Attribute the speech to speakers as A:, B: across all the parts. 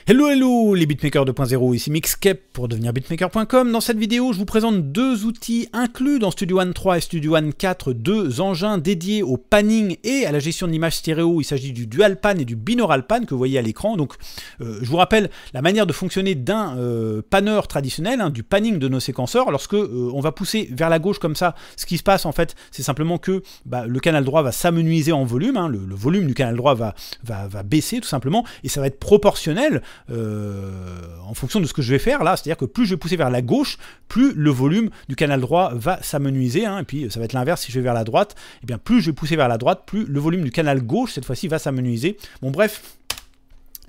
A: Hello hello les beatmakers 2.0, ici Mixcape pour devenir beatmaker.com. Dans cette vidéo, je vous présente deux outils inclus dans Studio One 3 et Studio One 4, deux engins dédiés au panning et à la gestion de l'image stéréo. Il s'agit du dual pan et du binaural pan que vous voyez à l'écran. Donc je vous rappelle la manière de fonctionner d'un panner traditionnel, du panning de nos séquenceurs. Lorsque on va pousser vers la gauche comme ça, ce qui se passe en fait, c'est simplement que le canal droit va s'amenuiser en volume, le volume du canal droit va baisser tout simplement, et ça va être proportionnel en fonction de ce que je vais faire là, c'est-à-dire que plus je vais pousser vers la gauche, plus le volume du canal droit va s'amenuiser, et puis ça va être l'inverse si je vais vers la droite, et bien plus je vais pousser vers la droite, plus le volume du canal gauche cette fois-ci va s'amenuiser. Bon bref,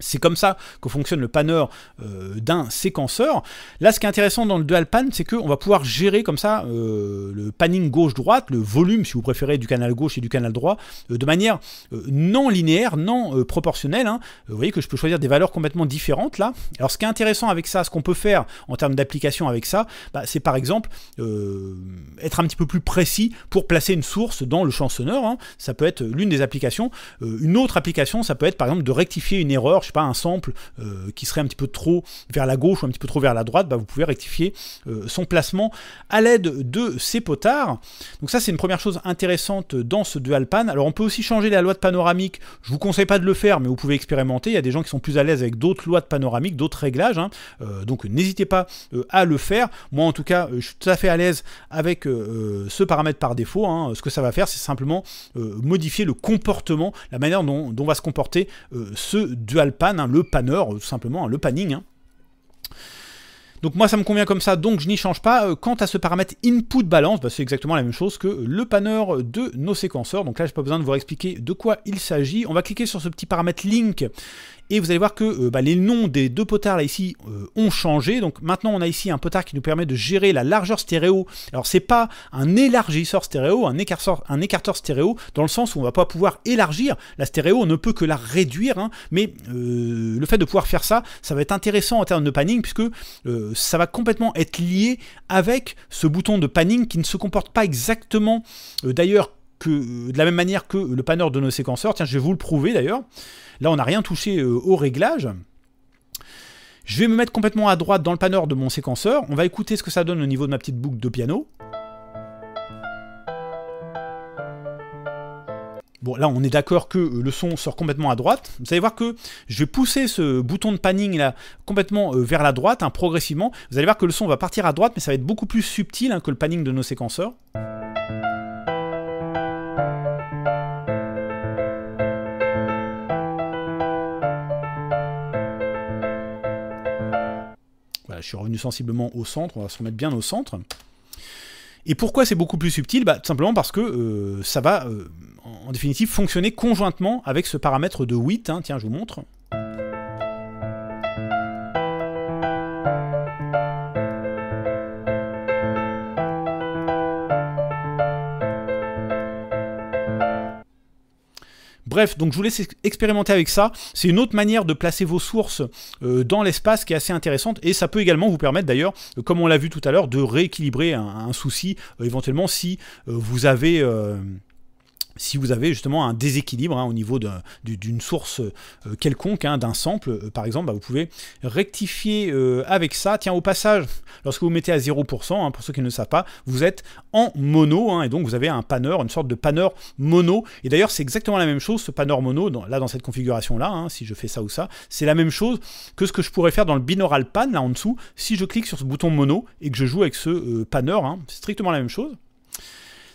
A: c'est comme ça que fonctionne le panner d'un séquenceur. Là, ce qui est intéressant dans le dual pan, c'est qu'on va pouvoir gérer comme ça le panning gauche-droite, le volume, si vous préférez, du canal gauche et du canal droit, de manière non linéaire, non proportionnelle. Vous voyez que je peux choisir des valeurs complètement différentes là. Alors, ce qui est intéressant avec ça, ce qu'on peut faire en termes d'application avec ça, c'est par exemple être un petit peu plus précis pour placer une source dans le champ sonore. Ça peut être l'une des applications. Une autre application, ça peut être par exemple de rectifier une erreur, je sais pas, un sample qui serait un petit peu trop vers la gauche ou un petit peu trop vers la droite, vous pouvez rectifier son placement à l'aide de ces potards. Donc ça, c'est une première chose intéressante dans ce dual pan. Alors on peut aussi changer la loi de panoramique. Je vous conseille pas de le faire, mais vous pouvez expérimenter. Il y a des gens qui sont plus à l'aise avec d'autres lois de panoramique, d'autres réglages, donc n'hésitez pas à le faire. Moi en tout cas, je suis tout à fait à l'aise avec ce paramètre par défaut. Ce que ça va faire, c'est simplement modifier le comportement, la manière dont va se comporter ce dual pan, le panner, tout simplement, le panning. Donc moi ça me convient comme ça, donc je n'y change pas. Quant à ce paramètre input balance, c'est exactement la même chose que le panner de nos séquenceurs. Donc là, j'ai pas besoin de vous expliquer de quoi il s'agit. On va cliquer sur ce petit paramètre link. Et vous allez voir que les noms des deux potards là ici ont changé. Donc maintenant on a ici un potard qui nous permet de gérer la largeur stéréo. Alors c'est pas un élargisseur stéréo, un écarteur stéréo, dans le sens où on va pas pouvoir élargir la stéréo, on ne peut que la réduire, mais le fait de pouvoir faire ça, ça va être intéressant en termes de panning, puisque ça va complètement être lié avec ce bouton de panning qui ne se comporte pas exactement d'ailleurs de la même manière que le panner de nos séquenceurs. Tiens, je vais vous le prouver d'ailleurs. Là, on n'a rien touché au réglage. Je vais me mettre complètement à droite dans le panner de mon séquenceur. On va écouter ce que ça donne au niveau de ma petite boucle de piano. Bon, là, on est d'accord que le son sort complètement à droite. Vous allez voir que je vais pousser ce bouton de panning là complètement vers la droite, progressivement. Vous allez voir que le son va partir à droite, mais ça va être beaucoup plus subtil que le panning de nos séquenceurs. Voilà, je suis revenu sensiblement au centre, on va se remettre bien au centre. Et pourquoi c'est beaucoup plus subtil? Tout simplement parce que ça va, en définitive, fonctionner conjointement avec ce paramètre de width. Tiens, je vous montre. Bref, donc je vous laisse expérimenter avec ça. C'est une autre manière de placer vos sources dans l'espace qui est assez intéressante, et ça peut également vous permettre d'ailleurs, comme on l'a vu tout à l'heure, de rééquilibrer un souci, éventuellement si vous avez justement un déséquilibre au niveau d'une source quelconque, d'un sample par exemple, vous pouvez rectifier avec ça. Tiens, au passage, lorsque vous mettez à 0%, pour ceux qui ne le savent pas, vous êtes en mono, et donc vous avez un panner, une sorte de panner mono. Et d'ailleurs, c'est exactement la même chose, ce panner mono, dans cette configuration-là, si je fais ça ou ça, c'est la même chose que ce que je pourrais faire dans le binaural pan, là en dessous, si je clique sur ce bouton mono et que je joue avec ce panner, c'est strictement la même chose.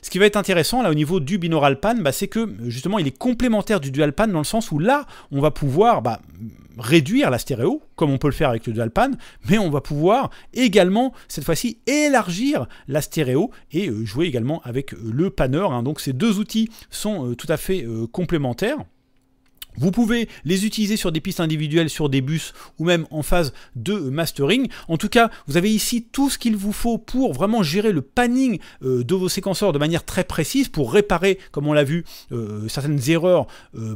A: Ce qui va être intéressant là au niveau du binaural pan, c'est que justement il est complémentaire du dual pan, dans le sens où là on va pouvoir réduire la stéréo, comme on peut le faire avec le dual pan, mais on va pouvoir également cette fois-ci élargir la stéréo et jouer également avec le panner. Donc ces deux outils sont tout à fait complémentaires. Vous pouvez les utiliser sur des pistes individuelles, sur des bus ou même en phase de mastering. En tout cas, vous avez ici tout ce qu'il vous faut pour vraiment gérer le panning de vos séquenceurs de manière très précise, pour réparer, comme on l'a vu, certaines erreurs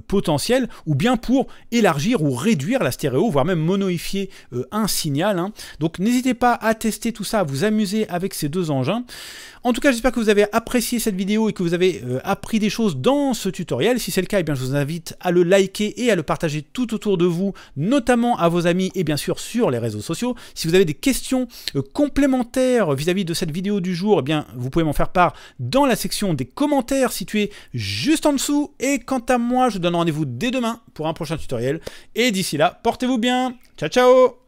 A: potentielles, ou bien pour élargir ou réduire la stéréo, voire même monoifier un signal. Donc n'hésitez pas à tester tout ça, à vous amuser avec ces deux engins. En tout cas, j'espère que vous avez apprécié cette vidéo et que vous avez appris des choses dans ce tutoriel. Si c'est le cas, je vous invite à le liker liker et à le partager tout autour de vous, notamment à vos amis et bien sûr sur les réseaux sociaux. Si vous avez des questions complémentaires vis-à-vis de cette vidéo du jour, eh bien, vous pouvez m'en faire part dans la section des commentaires située juste en dessous. Et quant à moi, je vous donne rendez-vous dès demain pour un prochain tutoriel. Et d'ici là, portez-vous bien. Ciao, ciao!